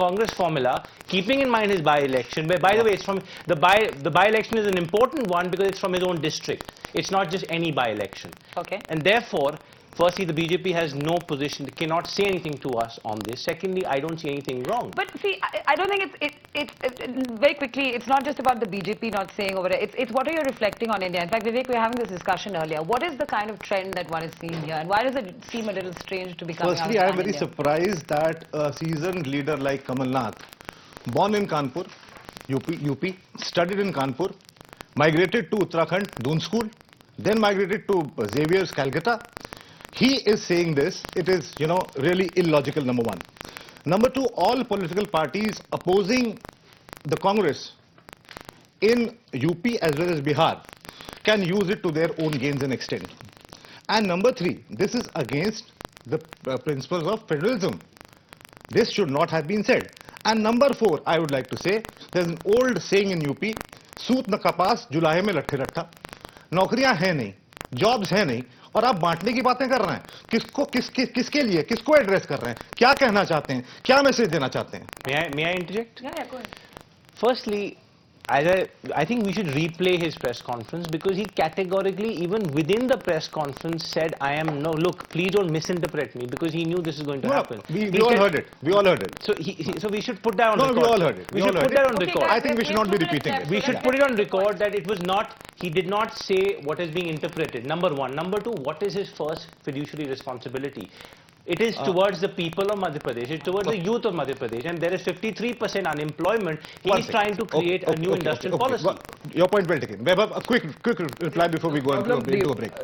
Congress formula, keeping in mind his by-election, where, by the way, it's from the by-election is an important one because it's from his own district. It's not just any by-election. Okay. And therefore, firstly, the BJP has no position, cannot say anything to us on this. Secondly, I don't see anything wrong. But see, I don't think very quickly, it's not just about the BJP not saying over it. It's what are you reflecting on India? In fact, Vivek, we were having this discussion earlier. What is the kind of trend that one is seeing here? And why does it seem a little strange to be coming Firstly, out I am very surprised that a seasoned leader like Kamal Nath, born in Kanpur, UP, studied in Kanpur, migrated to Uttarakhand, Doon School, then migrated to Xavier's, Calcutta. He is saying this. It is, really illogical, number one. Number two, all political parties opposing the Congress in UP as well as Bihar can use it to their own gains and extent. And number three, this is against the principles of federalism. This should not have been said. And number four, I would like to say, there's an old saying in UP, सूत न कपास जुलाहे में लट्ठे रट्टा. नौकरियां हैं नहीं, jobs हैं नहीं, और आप बांटने की बातें कर रहे हैं. किसके लिए, किसको एड्रेस कर रहे हैं, क्या कहना चाहते हैं, क्या मैसेज देना चाहते हैं? May I interject? Yeah, go ahead. Firstly, I think we should replay his press conference because he categorically, even within the press conference, said, look, please don't misinterpret me, because he knew this is going to happen. We all heard it. We all heard it. So we should put that on record. No, we all heard it. We should put that on record. I think we should not be repeating it. We should put it on record that it was not, he did not say what is being interpreted. Number one. Number two, what is his first fiduciary responsibility? It is towards the people of Madhya Pradesh, it's towards the youth of Madhya Pradesh, and there is 53% unemployment. He is trying to create a new industrial policy. Well, your point well taken. Vaibhav, a quick reply before we go into a break.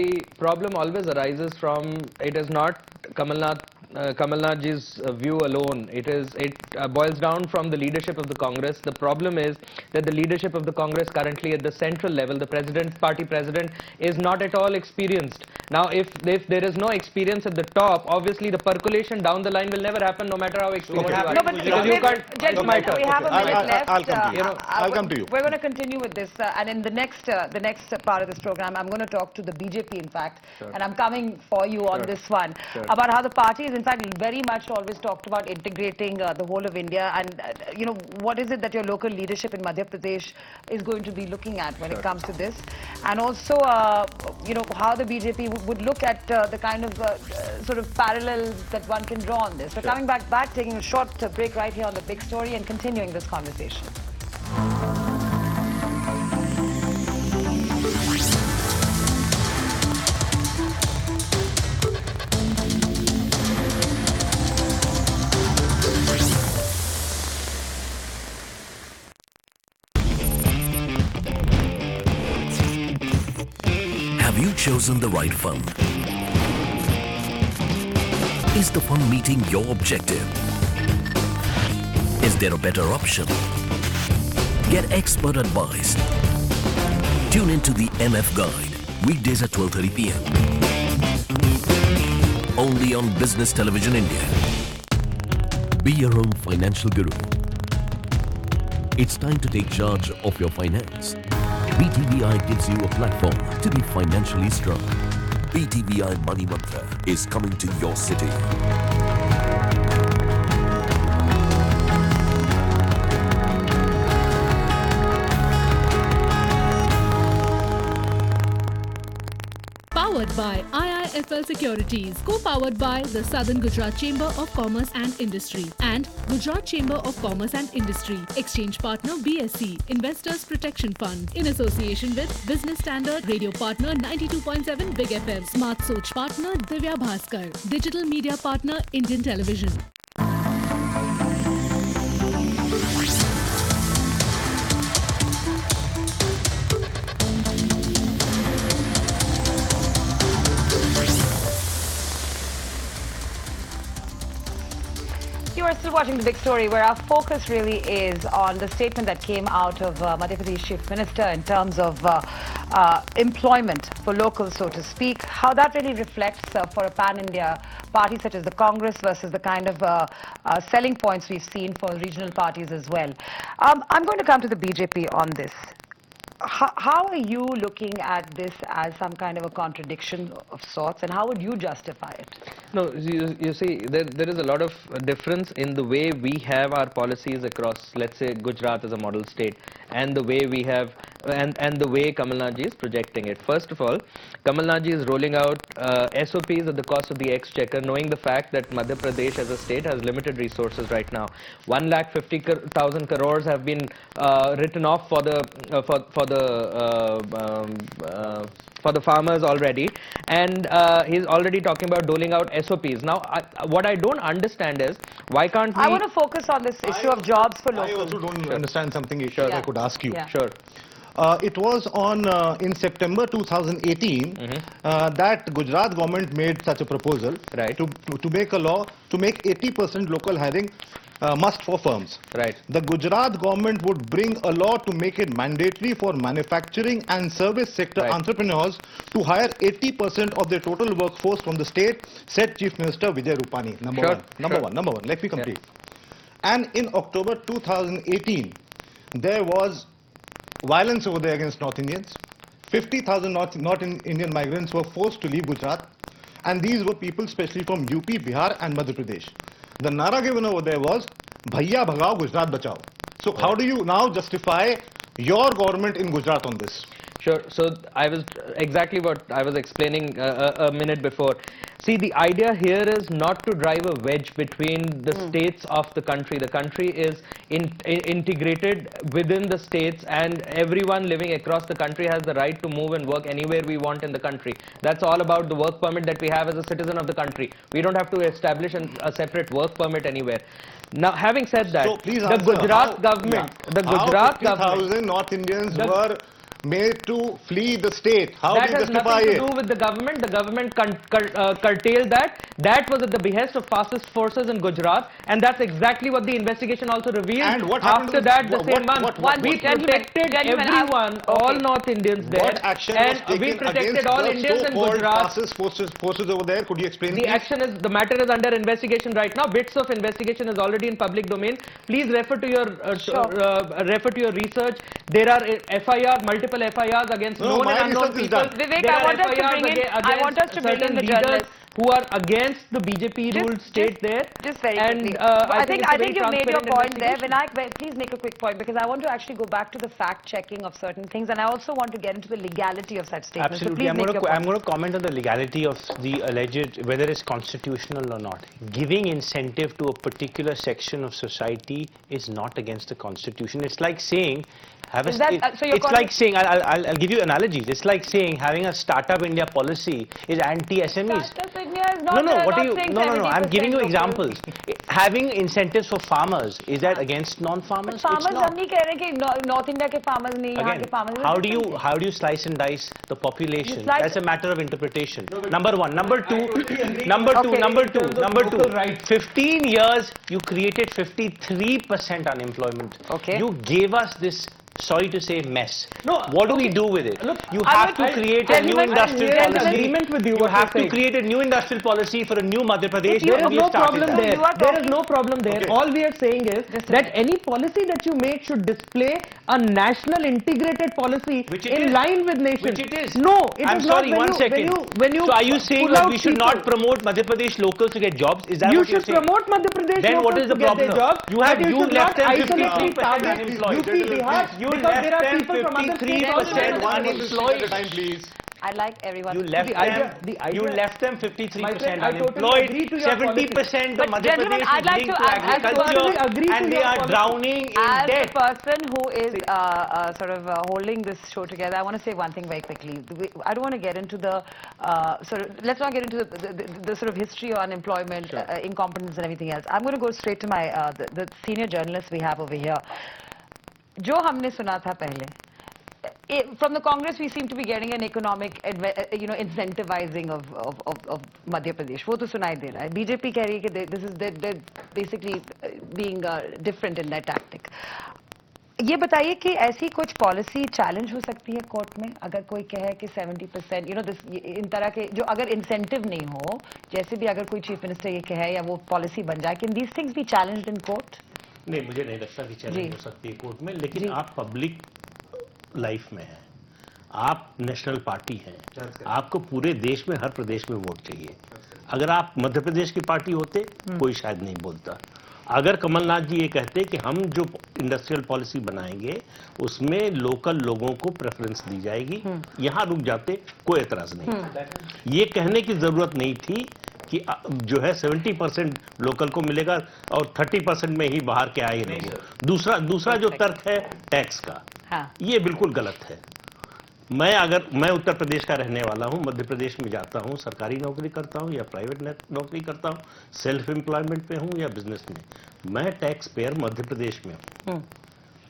The problem always arises from, it is not Kamal Nath's view alone. It boils down from the leadership of the Congress. The problem is that the leadership of the Congress currently at the central level, the party president, is not at all experienced. Now, if there is no experience at the top, obviously the percolation down the line will never happen, no matter how experienced you are. No, but you can't. gentlemen, we have a minute left. I'll come to you. We're going to continue with this, and in the next part of this program, I'm going to talk to the BJP, in fact, and I'm coming for you on this one, about how the party is, in fact, very much always talked about integrating the whole of India, and what is it that your local leadership in Madhya Pradesh is going to be looking at when it comes to this, and also, how the BJP would look at the kind of sort of parallels that one can draw on this. We're coming back, taking a short break right here on The Big Story and continuing this conversation. Have you chosen the right fund? Is the fund meeting your objective? Is there a better option? Get expert advice. Tune into the MF Guide, weekdays at 12:30 p.m. Only on Business Television India. Be your own financial guru. It's time to take charge of your finance. BTVI gives you a platform to be financially strong. BTVI Money Mantra is coming to your city. Powered by IIFL Securities, co-powered by the Southern Gujarat Chamber of Commerce and Industry and Gujarat Chamber of Commerce and Industry. Exchange partner BSC, Investors Protection Fund. In association with Business Standard, radio partner 92.7 Big FM, Smart Soch partner Divya Bhaskar, digital media partner Indian Television. You are still watching The Big Story, where our focus really is on the statement that came out of Madhya Pradesh Chief Minister in terms of employment for locals, so to speak, how that really reflects for a pan-India party such as the Congress versus the kind of selling points we've seen for regional parties as well. I'm going to come to the BJP on this. How are you looking at this as some kind of a contradiction of sorts, and how would you justify it? No, you see, there is a lot of difference in the way we have our policies across, let's say, Gujarat as a model state, and the way we have, and the way Kamal Nath ji is projecting it. First of all, Kamal Nath ji is rolling out SOPs at the cost of the exchequer, knowing the fact that Madhya Pradesh as a state has limited resources right now. 1,50,000 crores have been written off for the for the farmers already, and he's already talking about doling out SOPs. Now, what I don't understand is, why can't we... I want to focus on this issue of jobs for locals. I also don't understand something, if I could ask you. Yeah. Sure. It was in September 2018 that Gujarat government made such a proposal to make a law to make 80% local hiring must for firms. Right. The Gujarat government would bring a law to make it mandatory for manufacturing and service sector entrepreneurs to hire 80% of their total workforce from the state, said Chief Minister Vijay Rupani. Number one. Let me complete. Yeah. And in October 2018, there was violence over there against North Indians. 50,000 North Indian migrants were forced to leave Gujarat, and these were people especially from UP, Bihar and Madhya Pradesh. The nara given over there was, Bhaiya Bhagao, Gujarat Bachao. So how do you now justify your government in Gujarat on this? Sure. So I was exactly what I was explaining a minute before. See, the idea here is not to drive a wedge between the states of the country. The country is integrated within the states, and everyone living across the country has the right to move and work anywhere we want in the country. That's all about the work permit that we have as a citizen of the country. We don't have to establish a separate work permit anywhere. Now, having said that, so please the Gujarat government, the Gujarat government, 50,000 North Indians were made to flee the state. How do you justify it? That has nothing to do with the government. The government curtailed that. That was at the behest of fascist forces in Gujarat, and that's exactly what the investigation also revealed. And what happened after that, the same month, we protected everyone, all North Indians there. What action and was we taken protected against all the Indians in Gujarat. fascist forces over there? Could you explain? The action is, the matter is under investigation right now. Bits of investigation is already in public domain. Please refer to your refer to your research. There are FIR, multiple FIRs against known and unknown people. Vivek, I want us to bring in the journalists who are against the BJP-ruled state there. Just very quickly. I think you made your point there. Vinayak, please make a quick point, because I want to actually go back to the fact-checking of certain things, and I also want to get into the legality of such statements. Absolutely. So I'm going to comment on the legality of the alleged, whether it's constitutional or not. Giving incentive to a particular section of society is not against the constitution. It's like saying, it's like saying, I'll give you analogies. It's like saying having a Startup India policy is anti-SMEs. Startup India is not No, I'm giving you examples. Having incentives for farmers, is that against non-farmers? Farmers नहीं कह रहे कि North India के farmers नहीं, यहाँ के farmers. How do you slice and dice the population? That's a matter of interpretation. Number one. Number two. 15 years, you created 53% unemployment. Okay. You gave us this, sorry to say, mess. No, what do we do with it? Look, you have to create a new industrial policy. Agreement with you. You have to create a new industrial policy for a new Madhya Pradesh. There is no problem there. There is no problem there. Okay. All we are saying is that any policy that you make should display a national integrated policy in line with nation. Which it is. No, it I'm is sorry, not. one second. So are you saying that we should not promote Madhya Pradesh locals to get jobs? Is that what you're saying? You should promote Madhya Pradesh then what is the problem? You left them 53% unemployed. Because there are people from other states 53% unemployed. Please. I like everyone. You left them 53% unemployed. 70% of Madhya Pradesh is linked to agriculture, and they are drowning in debt. As the person who is sort of holding this show together, I want to say one thing very quickly. I don't want to get into the let's not get into the sort of history of unemployment, incompetence and everything else. I'm going to go straight to my the senior journalist we have over here. जो हमने सुना था पहले, from the Congress we seem to be getting an economic incentivizing of Madhya Pradesh. वो तो सुनाई दे रहा है. BJP कह रही है कि they're basically being different in their tactic. ये बताइए कि ऐसी कुछ पॉलिसी चैलेंज हो सकती है कोर्ट में अगर कोई कहे कि 70% इन तरह के जो अगर इंसेंटिव नहीं हो, जैसे भी अगर कोई चीफ मिनिस्टर ये कहे या वो पॉलिसी बन जाए, can these things B challenged in court? नहीं, मुझे नहीं लगता कि चैलेंज हो सकती है कोर्ट में, लेकिन आप पब्लिक लाइफ में हैं, आप नेशनल पार्टी हैं, आपको पूरे देश में हर प्रदेश में वोट चाहिए। अगर आप मध्य प्रदेश की पार्टी होते कोई शायद नहीं बोलता। अगर कमलनाथ जी ये कहते कि हम जो इंडस्ट्रियल पॉलिसी बनाएंगे उसमें लोकल लोगों को प्रेफरेंस दी जाएगी, यहां रुक जाते, कोई एतराज नहीं। ये कहने की जरूरत नहीं थी कि जो है 70% लोकल को मिलेगा और 30% में ही बाहर के आए लोग। दूसरा जो तर्क है टैक्स का, ये बिल्कुल गलत है। मैं उत्तर प्रदेश का रहने वाला हूं, मध्य प्रदेश में जाता हूं, सरकारी नौकरी करता हूं या प्राइवेट नौकरी करता हूं, सेल्फ एम्प्लॉयमेंट में हूं या बिजनेस में, मैं टैक्स पेयर मध्य प्रदेश में हूं।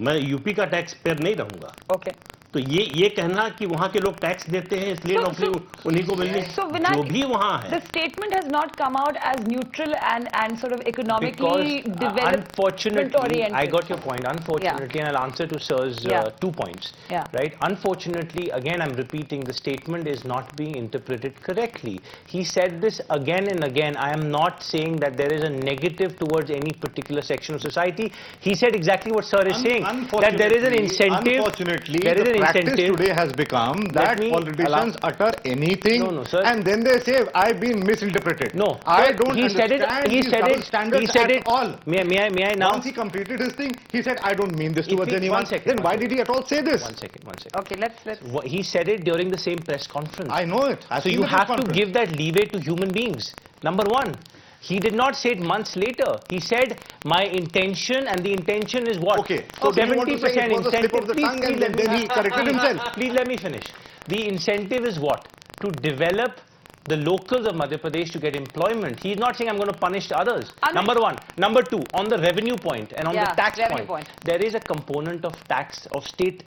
मैं यूपी का टैक्स पेयर नहीं रहूंगा। ओके। तो ये कहना कि वहां के लोग टैक्स देते हैं इसलिए नौकरी उन्हीं को मिलनी, जो भी वहां है। The statement has not come out as neutral and sort of economically developed. Unfortunately, I got your point. Unfortunately, and I'll answer to Sir's 2 points. Right? Unfortunately, again, I'm repeating, the statement is not being interpreted correctly. He said this again and again. I am not saying that there is a negative towards any particular section of society. He said exactly what Sir is saying, that there is an incentive. Unfortunately, there is an practice incentive today has become that politicians utter anything and then they say I've been misinterpreted. No, I don't he said it. He said it. Standards he said at it. all. May I now? Once he completed his thing, he said I don't mean this towards anyone. Then why did he at all say this? One second. Okay, let's. He said it during the same press conference. I know it. So you have to give that leeway to human beings. Number one. He did not say it months later. He said, my intention, and the intention is what? Okay. So 70% incentive. Of the tongue and then he corrected himself. Please let me finish. The incentive is what? To develop the locals of Madhya Pradesh to get employment. He is not saying I'm going to punish others. Number one. Number two, on the revenue point and on the tax point, there is a component of tax, of state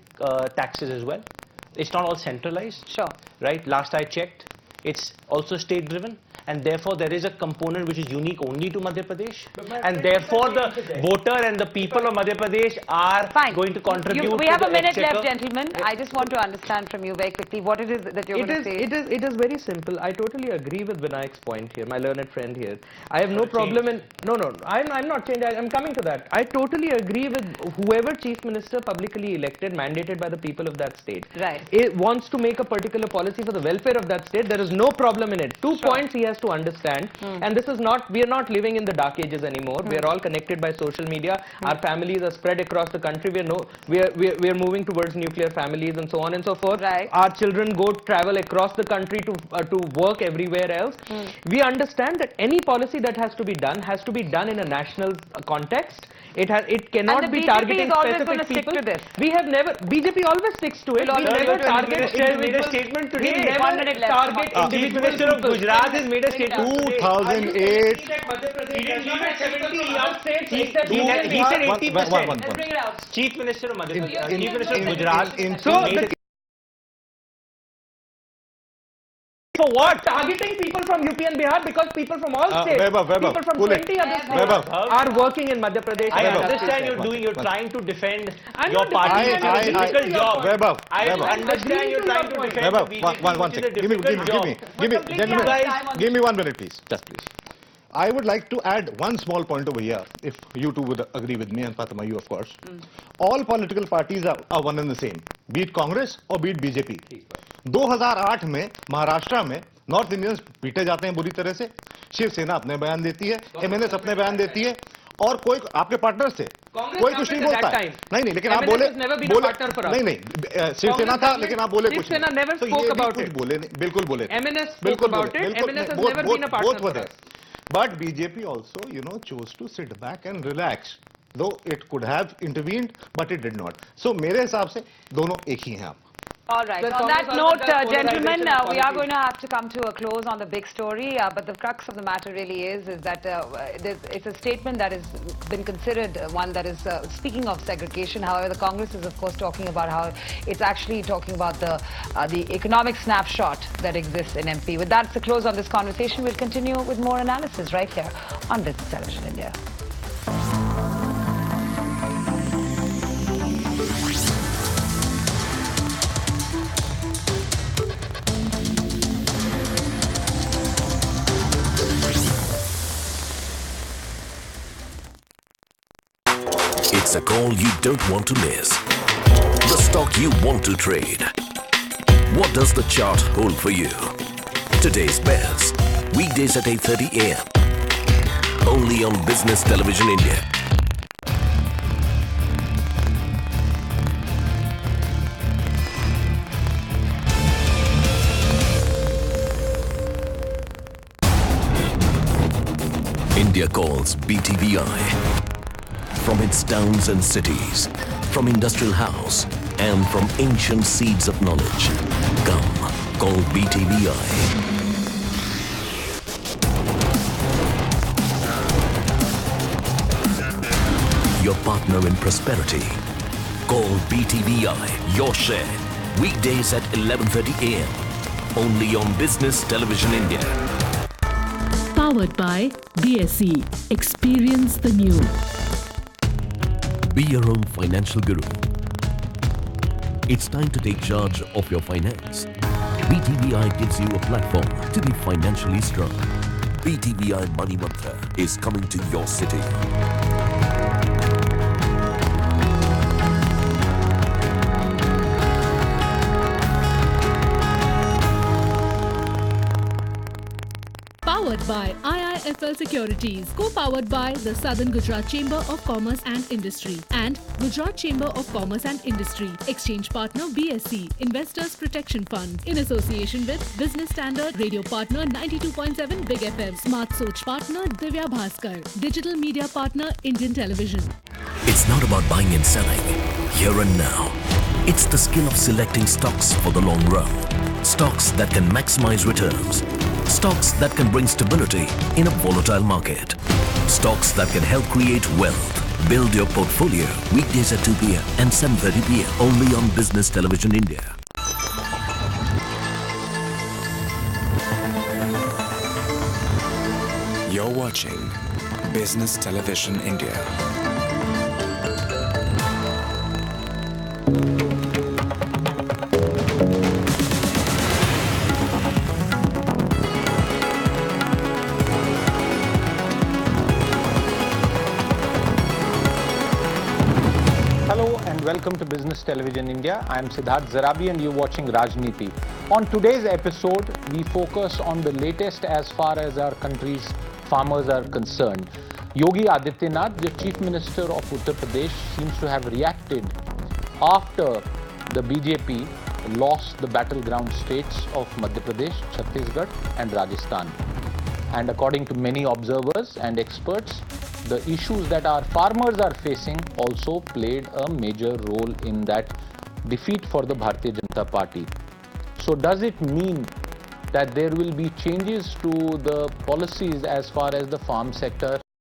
taxes as well. It's not all centralized. Sure. Right? Last I checked, it's also state driven. And therefore, there is a component which is unique only to Madhya Pradesh. And therefore, the voter and the people of Madhya Pradesh are going to contribute. We have a minute left, gentlemen. I just want to understand from you very quickly what it is that you're going to say. It is very simple. I totally agree with Vinayak's point here, my learned friend here. I have no problem in... No, I'm not changing. I'm coming to that. I totally agree with whoever Chief Minister publicly elected, mandated by the people of that state. Right. It wants to make a particular policy for the welfare of that state. There is no problem in it. Two points he has to understand, and this is not, we are not living in the dark ages anymore. We are all connected by social media. Our families are spread across the country. We are moving towards nuclear families and so on and so forth. Right. Our children travel across the country to work everywhere else. We understand that any policy that has to be done in a national context. It cannot be targeting specific people. Stick to this. We have never, BJP always sticks to it. We never target made a statement today. We never target individual Minister of Gujarat has made a statement. 2008. He didn't leave it 70. He said 80%. Let's bring it out. Chief Minister of Madhya Pradesh, Chief Minister of Gujarat. For what? Targeting people from UP and Bihar because people from all states, Vaibhav, people from 20 other states are working in Madhya Pradesh. I understand you're trying to defend your party. It's a difficult job. Vaibhav, I understand you're trying to defend the BJP. One second. Give me 1 minute, please. Just please. I would like to add one small point over here, if you two would agree with me, and Fatima, you of course. All political parties are one and the same, be it Congress or be it BJP. 2008 में महाराष्ट्र में north Indians पीटे जाते हैं बुरी तरह से, शिवसेना अपने बयान देती है, एमएनएस अपने बयान देती है, और कोई आपके पार्टनर से कोई कुछ नहीं बोलता है। नहीं, लेकिन आप बोले नहीं, शिवसेना था, लेकिन आप बोले कुछ नहीं, तो ये भी कुछ बोले नहीं, बिल्कुल बोले, बिल्कुल बोले, but BJP also, chose to sit back and relax, though it could have intervened, but it did not. So मेरे हिसाब से दोनों एक ही हैं आप. All right. On that note, gentlemen, we are going to have to come to a close on the big story. But the crux of the matter really is that it's a statement that has been considered one that is speaking of segregation. However, the Congress is, of course, talking about how it's actually talking about the economic snapshot that exists in MP. With that, it's a close on this conversation. We'll continue with more analysis right here on Business Television India. It's a call you don't want to miss. The stock you want to trade. What does the chart hold for you? Today's best, weekdays at 8:30 a.m. Only on Business Television India. India calls BTVI. From its towns and cities, from industrial house, and from ancient seeds of knowledge. Come, call BTVI. Your partner in prosperity. Call BTVI, your share. Weekdays at 11:30 a.m. Only on Business Television India. Powered by BSE. Experience the new. Be your own financial guru. It's time to take charge of your finance. BTVI gives you a platform to be financially strong. BTVI Money Mantra is coming to your city. Powered by IIFL Securities, co-powered by the Southern Gujarat Chamber of Commerce and Industry and Gujarat Chamber of Commerce and Industry. Exchange partner BSE, Investors Protection Fund. In association with Business Standard, radio partner 92.7 Big FM, Smart Soch partner Divya Bhaskar, digital media partner Indian Television. It's not about buying and selling, here and now. It's the skill of selecting stocks for the long run. Stocks that can maximize returns. Stocks that can bring stability in a volatile market. Stocks that can help create wealth. Build your portfolio weekdays at 2 p.m. and 7:30 p.m. only on Business Television India. You're watching Business Television India. Welcome to Business Television India. I am Siddharth Zarabi and you're watching Rajniti. On today's episode, we focus on the latest as far as our country's farmers are concerned. Yogi Adityanath, the Chief Minister of Uttar Pradesh, seems to have reacted after the BJP lost the battleground states of Madhya Pradesh, Chhattisgarh and Rajasthan. And according to many observers and experts, the issues that our farmers are facing also played a major role in that defeat for the Bharatiya Janata Party. So does it mean that there will be changes to the policies as far as the farm sector